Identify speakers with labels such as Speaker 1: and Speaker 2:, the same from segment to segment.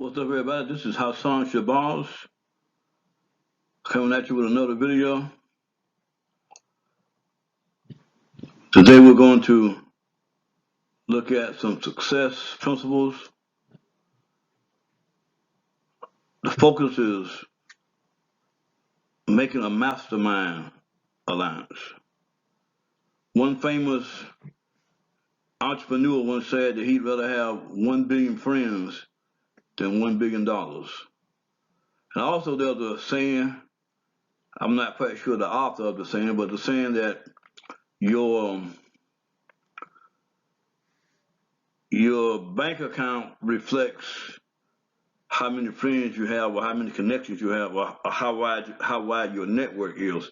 Speaker 1: What's up, everybody? This is Hassan Shabazz coming at you with another video. Today we're going to look at some success principles. The focus is making a mastermind alliance. One famous entrepreneur once said that he'd rather have 1 billion friends than $1 billion. And also there's a saying, I'm not quite sure the author of the saying, but the saying that your bank account reflects how many friends you have, or how many connections you have, or how wide your network is.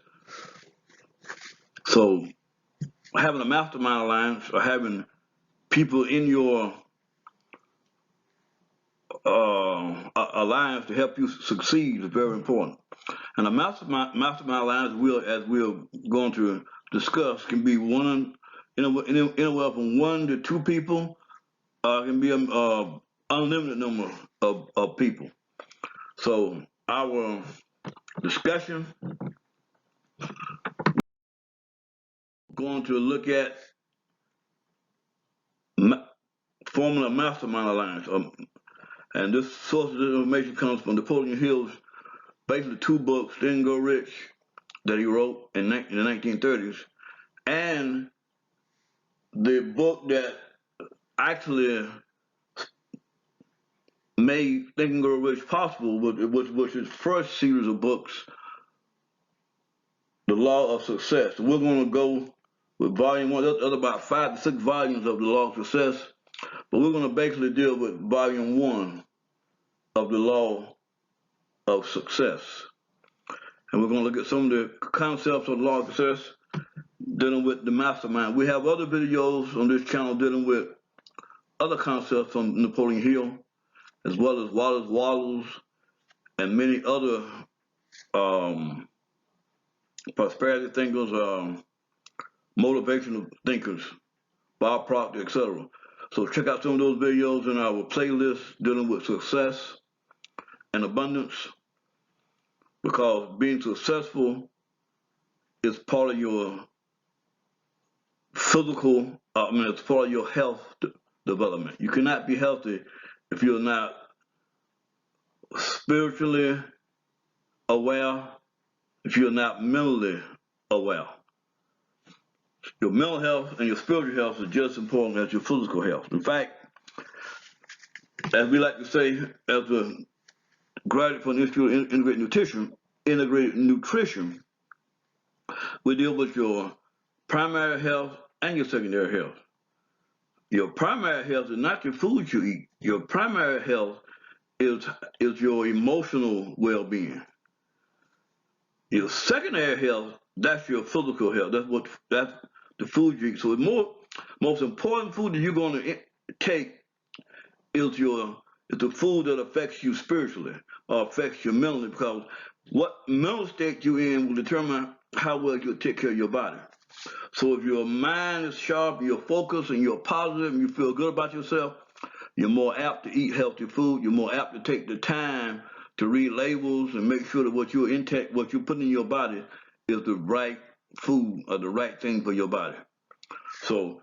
Speaker 1: So having a mastermind alliance, or having people in your alliance to help you succeed, is very important. And a mastermind alliance, as we're going to discuss, can be anywhere from 1 to 2 people. Can be an unlimited number of people. So our discussion going to look at forming a mastermind alliance. And this source of information comes from Napoleon Hill's basically 2 books, Think and Grow Rich, that he wrote in the 1930s, and the book that actually made Think and Grow Rich possible, was his first series of books, The Law of Success. So we're going to go with volume 1. There's about 5 to 6 volumes of The Law of Success, but we're going to basically deal with volume 1 of The Law of Success. And we're going to look at some of the concepts of the Law of Success dealing with the mastermind. We have other videos on this channel dealing with other concepts from Napoleon Hill, as well as Wallace and many other prosperity thinkers, motivational thinkers, Bob Proctor, etc. So check out some of those videos in our playlist dealing with success and abundance, because being successful is part of your physical, it's part of your health development. You cannot be healthy if you're not spiritually aware, if you're not mentally aware. Your mental health and your spiritual health is just as important as your physical health. In fact, as we like to say, as a graduate from the Institute of Integrative Nutrition, we deal with your primary health and your secondary health. Your primary health is not your food you eat. Your primary health is your emotional well-being. Your secondary health, that's your physical health. That's the food you eat. So the most important food that you're going to take is the food that affects you spiritually or affects you mentally, because what mental state you're in will determine how well you'll take care of your body. So if your mind is sharp, you're focused, and you're positive, and you feel good about yourself, you're more apt to eat healthy food. You're more apt to take the time to read labels and make sure that what you're putting in your body is the right food or the right thing for your body. So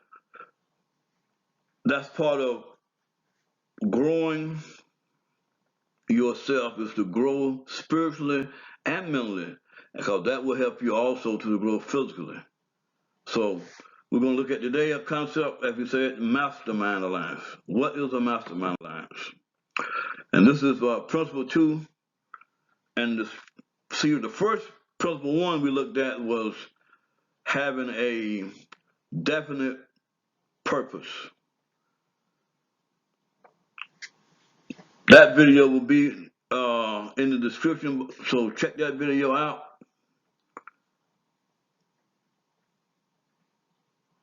Speaker 1: that's part of growing yourself, is to grow spiritually and mentally, because that will help you also to grow physically. So we're going to look at today a concept, as we said, Mastermind Alliance. What is a Mastermind Alliance? And this is principle 2. And the first principle 1 we looked at was having a definite purpose. That video will be in the description, so check that video out.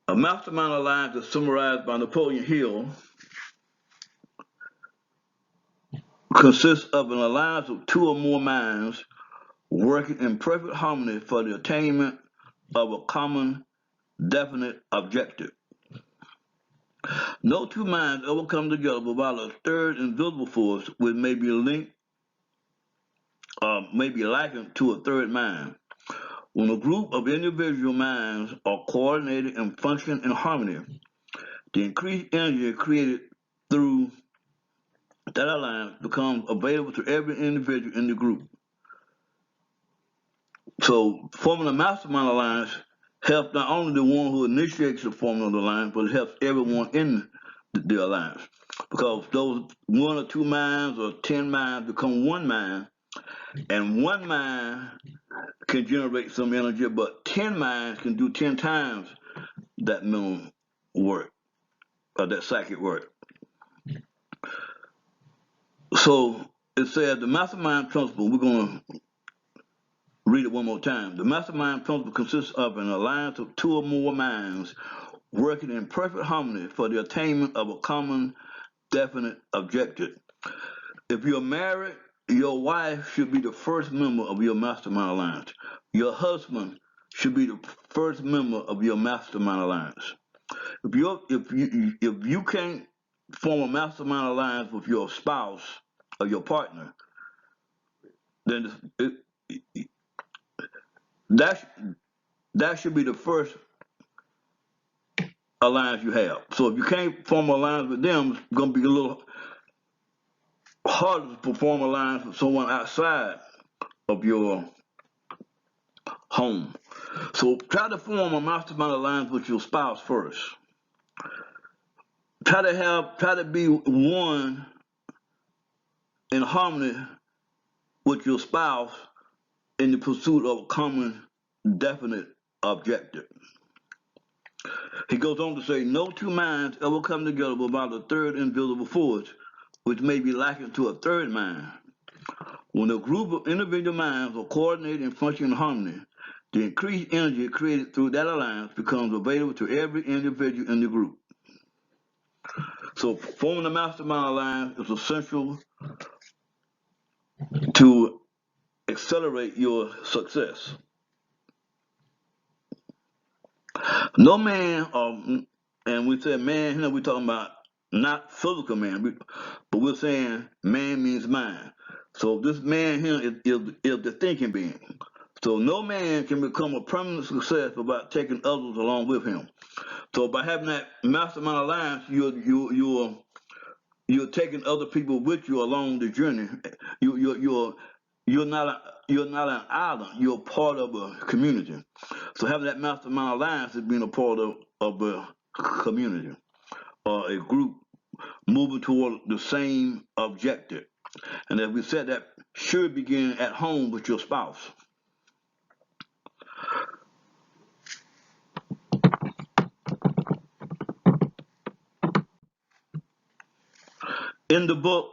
Speaker 1: A mastermind alliance is summarized by Napoleon Hill, consists of an alliance of 2 or more minds working in perfect harmony for the attainment of a common, definite objective. No two minds ever come together without a third invisible force which may be linked may be likened to a third mind. When a group of individual minds are coordinated and function in harmony, the increased energy created through that alliance becomes available to every individual in the group. So forming a mastermind alliance helps not only the one who initiates the forming of the alliance, but it helps everyone in the alliance. Because those 1 or 2 minds or 10 minds become one mind, and one mind can generate some energy, but 10 minds can do 10 times that mental work or that psychic work. So it says the mastermind principle, we're going to read it one more time. The mastermind principle consists of an alliance of 2 or more minds working in perfect harmony for the attainment of a common, definite objective. If you're married, your wife should be the first member of your mastermind alliance. Your husband should be the first member of your mastermind alliance. If you can't form a mastermind alliance with your spouse or your partner, then that should be the first alliance you have. So if you can't form an alliance with them, it's going to be a little harder to form an alliance with someone outside of your home. So try to form a mastermind alliance with your spouse first. Try to be one in harmony with your spouse in the pursuit of a common, definite objective. He goes on to say, no 2 minds ever come together without a third invisible force, which may be likened to a third mind. When a group of individual minds are coordinated and function in harmony, the increased energy created through that alliance becomes available to every individual in the group. So forming a mastermind alliance is essential to accelerate your success. No man, and we said man, here we're talking about not physical man, but we're saying man means mind. So this man here is the thinking being. So no man can become a permanent success without taking others along with him. So by having that mastermind alliance, you're taking other people with you along the journey. You're not an island. You're part of a community. So having that mastermind alliance is being a part of a community or a group moving toward the same objective. And as we said, that should begin at home with your spouse. In the book,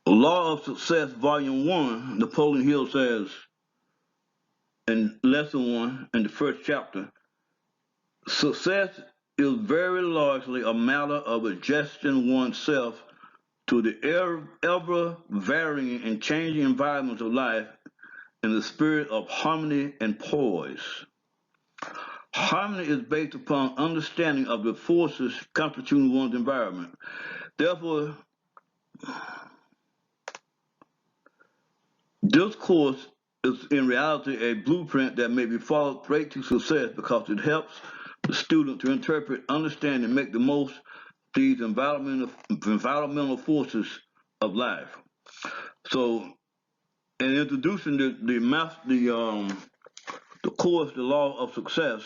Speaker 1: Law of Success, Volume 1, Napoleon Hill says in Lesson 1, in the first chapter, success is very largely a matter of adjusting oneself to the ever-varying and changing environments of life in the spirit of harmony and poise. Harmony is based upon understanding of the forces constituting one's environment. Therefore, this course is in reality a blueprint that may be followed straight to success because it helps the student to interpret, understand, and make the most of these environmental forces of life. So, in introducing the course, The Law of Success,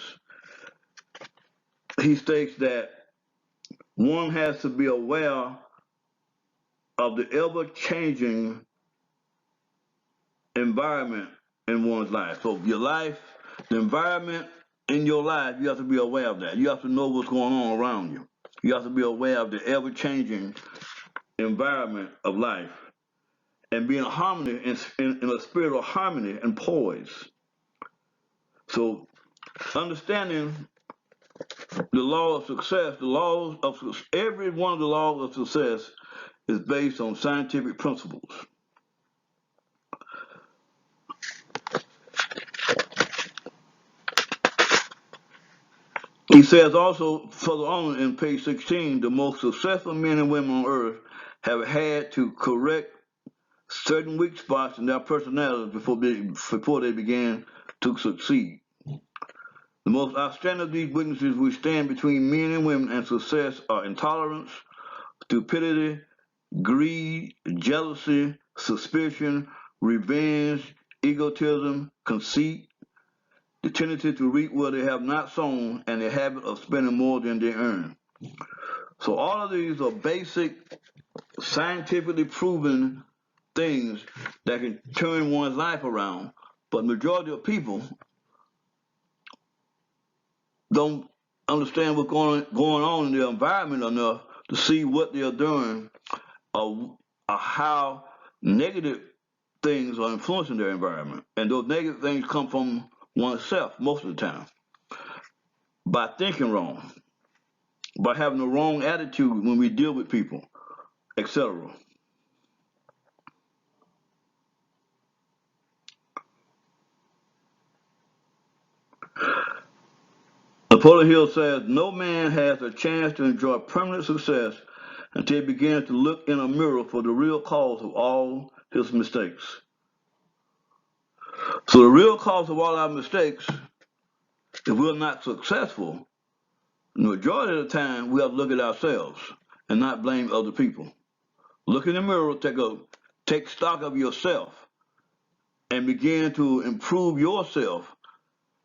Speaker 1: he states that one has to be aware of the ever-changing environment in one's life. So your life, the environment in your life, you have to be aware of that. You have to know what's going on around you. You have to be aware of the ever-changing environment of life and be in harmony, in a spirit of harmony and poise. So understanding the law of success, every one of the laws of success is based on scientific principles. He says also further on in page 16, the most successful men and women on earth have had to correct certain weak spots in their personality before they began to succeed. The most outstanding of these weaknesses which stand between men and women and success are intolerance, stupidity, greed, jealousy, suspicion, revenge, egotism, conceit, the tendency to reap where they have not sown, and the habit of spending more than they earn. So all of these are basic, scientifically proven things that can turn one's life around. But the majority of people don't understand what's going on in their environment enough to see what they're doing or how negative things are influencing their environment. And those negative things come from oneself most of the time. By thinking wrong, by having the wrong attitude when we deal with people, etc. Napoleon Hill says, no man has a chance to enjoy permanent success until he begins to look in a mirror for the real cause of all his mistakes. So the real cause of all our mistakes, if we're not successful, the majority of the time we have to look at ourselves and not blame other people. Look in the mirror, take stock of yourself and begin to improve yourself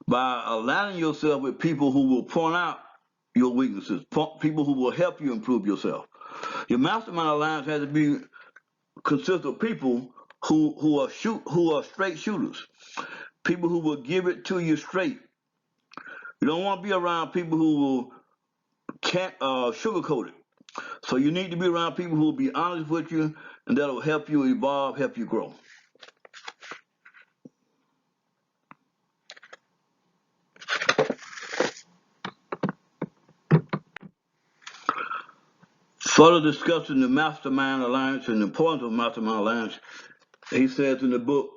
Speaker 1: by aligning yourself with people who will point out your weaknesses, people who will help you improve yourself. Your Mastermind Alliance has to consist of people who are straight shooters, people who will give it to you straight. You don't want to be around people who will can't sugarcoat it. So you need to be around people who will be honest with you, and that'll help you evolve, help you grow. Further discussing the Mastermind Alliance and the importance of Mastermind Alliance, he says in the book,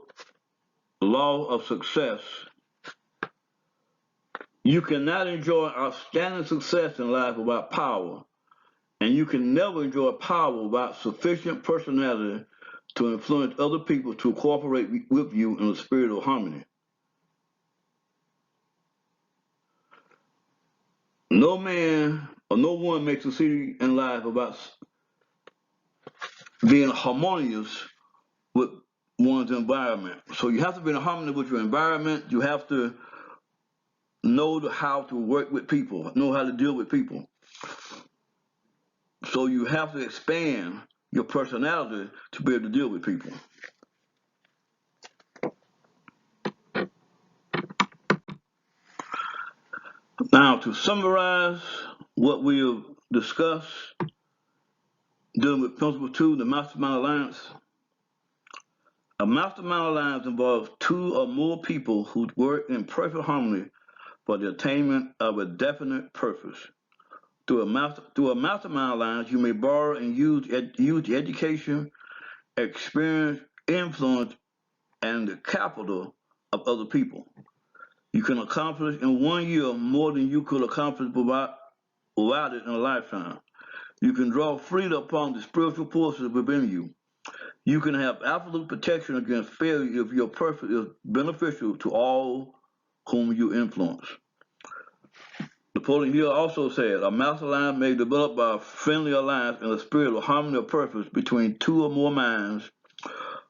Speaker 1: Law of Success, you cannot enjoy outstanding success in life without power, and you can never enjoy power without sufficient personality to influence other people to cooperate with you in a spirit of harmony. No man or no one may succeed in life without being harmonious with one's environment. So you have to be in harmony with your environment. You have to know how to work with people, know how to deal with people. So you have to expand your personality to be able to deal with people. Now, to summarize what we have discussed, dealing with Principle 2, the Mastermind Alliance. A Mastermind Alliance involves two or more people who work in perfect harmony for the attainment of a definite purpose. Through a Mastermind Alliance, you may borrow and use the education, experience, influence, and the capital of other people. You can accomplish in 1 year more than you could accomplish without it in a lifetime. You can draw freely upon the spiritual forces within you. You can have absolute protection against failure if your purpose is beneficial to all whom you influence. Napoleon Hill also said, a master alliance may develop by a friendly alliance in a spirit of harmony of purpose between two or more minds.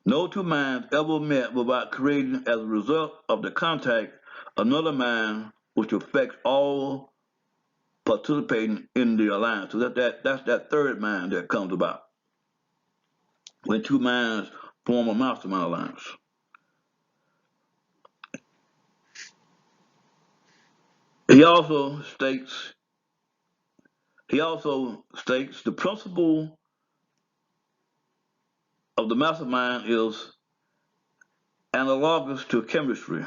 Speaker 1: No two minds ever met without creating, as a result of the contact, another mind which affects all participating in the alliance. So that's that third mind that comes about when two minds form a mastermind alliance. He also states the principle of the mastermind is analogous to chemistry.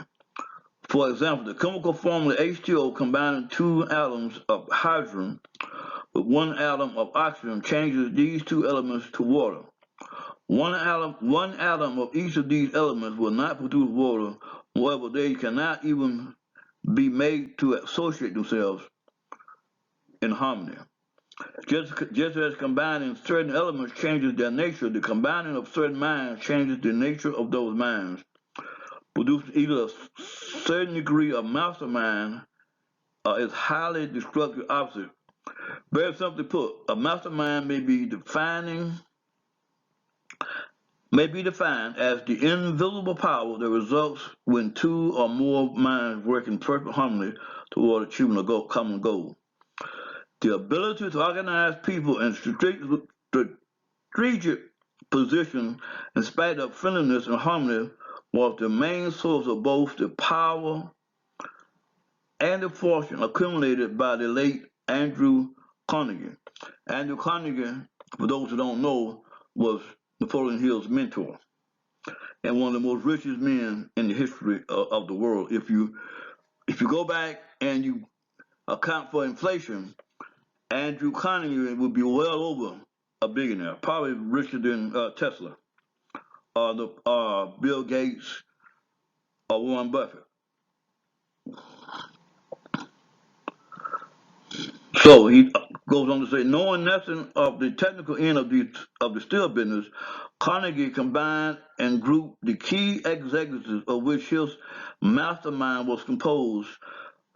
Speaker 1: For example, the chemical formula H2O combining two atoms of hydrogen with one atom of oxygen changes these two elements to water. One atom of each of these elements will not produce water. However, they cannot even be made to associate themselves. in harmony. Just as combining certain elements changes their nature, the combining of certain minds changes the nature of those minds, producing either a certain degree of mastermind or its highly destructive opposite. Very simply put, a mastermind may be defined as the invisible power that results when two or more minds work in perfect harmony toward achieving a common goal. The ability to organize people in strategic positions in spite of friendliness and harmony was the main source of both the power and the fortune accumulated by the late Andrew Carnegie. Andrew Carnegie, for those who don't know, was Napoleon Hill's mentor and one of the most richest men in the history of the world. If you go back and you account for inflation, Andrew Carnegie would be well over a billionaire, probably richer than Tesla, or Bill Gates, or Warren Buffett. So he goes on to say, knowing nothing of the technical end of the steel business, Carnegie combined and grouped the key executives of which his mastermind was composed,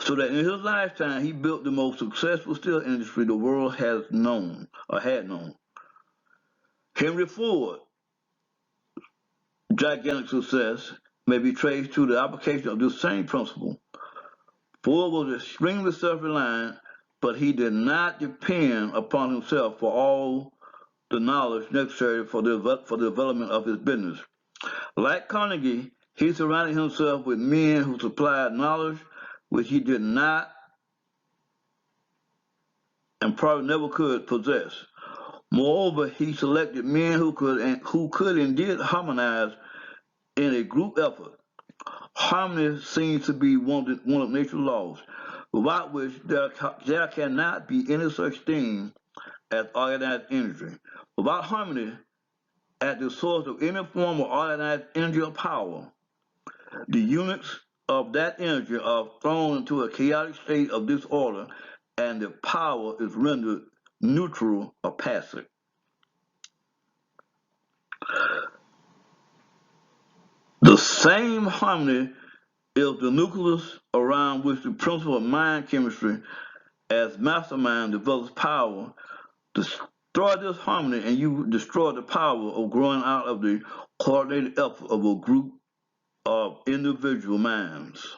Speaker 1: so that in his lifetime he built the most successful steel industry the world has known or had known. Henry Ford's gigantic success may be traced to the application of this same principle. Ford was extremely self-reliant, but he did not depend upon himself for all the knowledge necessary for the development of his business. Like Carnegie, he surrounded himself with men who supplied knowledge which he did not and probably never could possess. Moreover, he selected men who could and did harmonize in a group effort. Harmony seems to be one of nature's laws, without which there cannot be any such thing as organized energy. Without harmony at the source of any form of organized energy or power, the units of that energy are thrown into a chaotic state of disorder, and the power is rendered neutral or passive. The same harmony is the nucleus around which the principle of mind chemistry as mastermind develops power. Destroy this harmony and you destroy the power of growing out of the coordinated effort of a group of individual minds.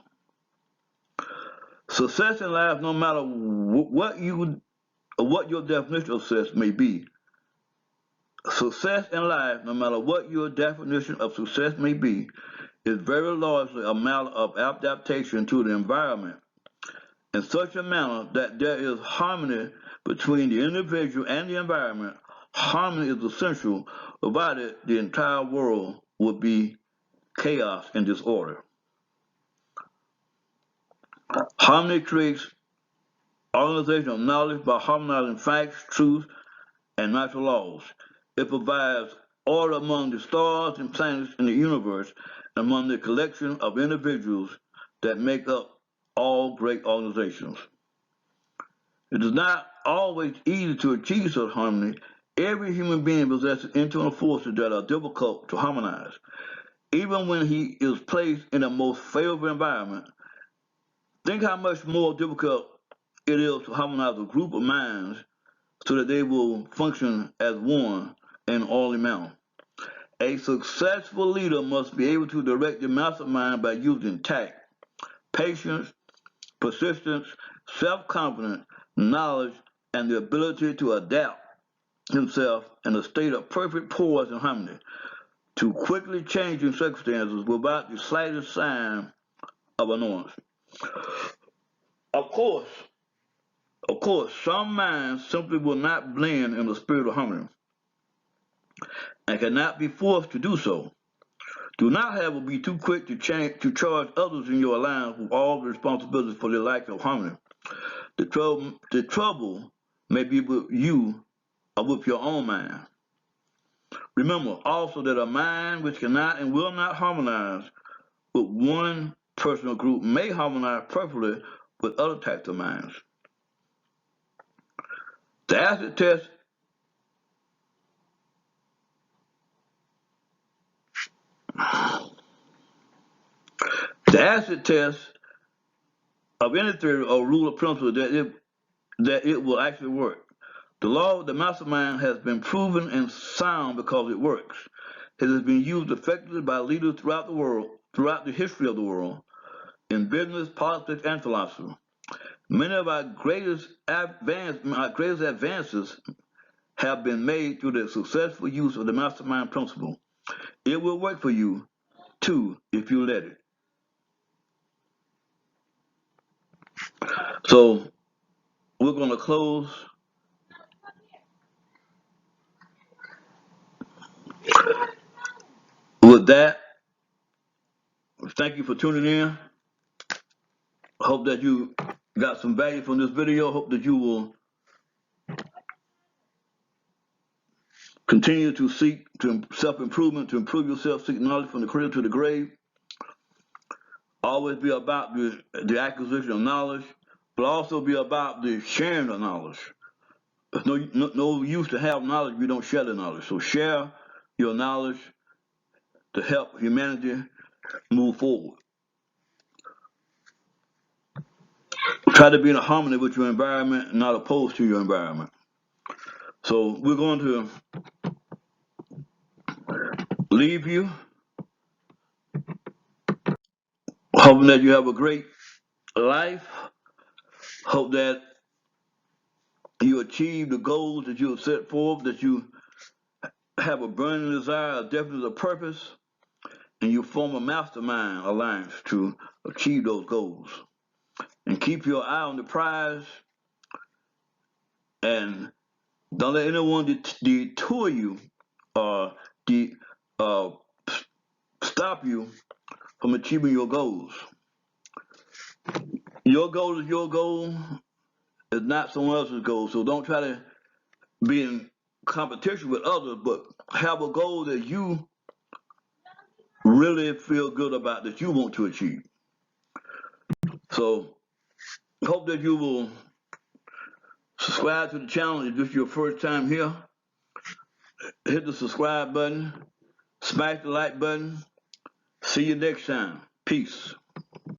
Speaker 1: Success in life, no matter what your definition of success may be, success in life, no matter what your definition of success may be, is very largely a matter of adaptation to the environment in such a manner that there is harmony between the individual and the environment. Harmony is essential, without it, the entire world would be chaos and disorder. Harmony creates organization of knowledge by harmonizing facts, truth, and natural laws. It provides order among the stars and planets in the universe and among the collection of individuals that make up all great organizations. It is not always easy to achieve such harmony. Every human being possesses internal forces that are difficult to harmonize. Even when he is placed in the most favorable environment, think how much more difficult it is to harmonize a group of minds so that they will function as one in an orderly manner. A successful leader must be able to direct the mastermind by using tact, patience, persistence, self-confidence, knowledge, and the ability to adapt himself in a state of perfect poise and harmony to quickly changing circumstances without the slightest sign of annoyance. Of course, some minds simply will not blend in the spirit of harmony and cannot be forced to do so. Do not, however, be too quick to charge others in your alliance with all the responsibility for their lack of harmony. The trouble may be with you or with your own mind. Remember also that a mind which cannot and will not harmonize with one personal group may harmonize perfectly with other types of minds. The acid test of any theory or rule of principle that it will actually work. The law of the mastermind has been proven and sound because it works. It has been used effectively by leaders throughout the world, throughout the history of the world, in business, politics, and philosophy. Many of our greatest advances have been made through the successful use of the mastermind principle. It will work for you too if you let it. So we're going to close with that. Thank you for tuning in. Hope that you got some value from this video. Hope that you will continue to seek to self-improvement, to improve yourself, seek knowledge from the cradle to the grave. Always be about the acquisition of knowledge, but also be about the sharing of knowledge. There's no use to have knowledge if you don't share the knowledge. So share your knowledge to help humanity move forward. Try to be in harmony with your environment, not opposed to your environment. So we're going to leave you, hoping that you have a great life. Hope that you achieve the goals that you have set forth, that you have a burning desire, a definite purpose, and you form a mastermind alliance to achieve those goals. And keep your eye on the prize, and don't let anyone detour you or stop you from achieving your goals. Your goal is your goal. It's not someone else's goal. So don't try to be in competition with others, but have a goal that you really feel good about, that you want to achieve. So hope that you will subscribe to the channel if this is your first time here. Hit the subscribe button, smash the like button. See you next time. Peace.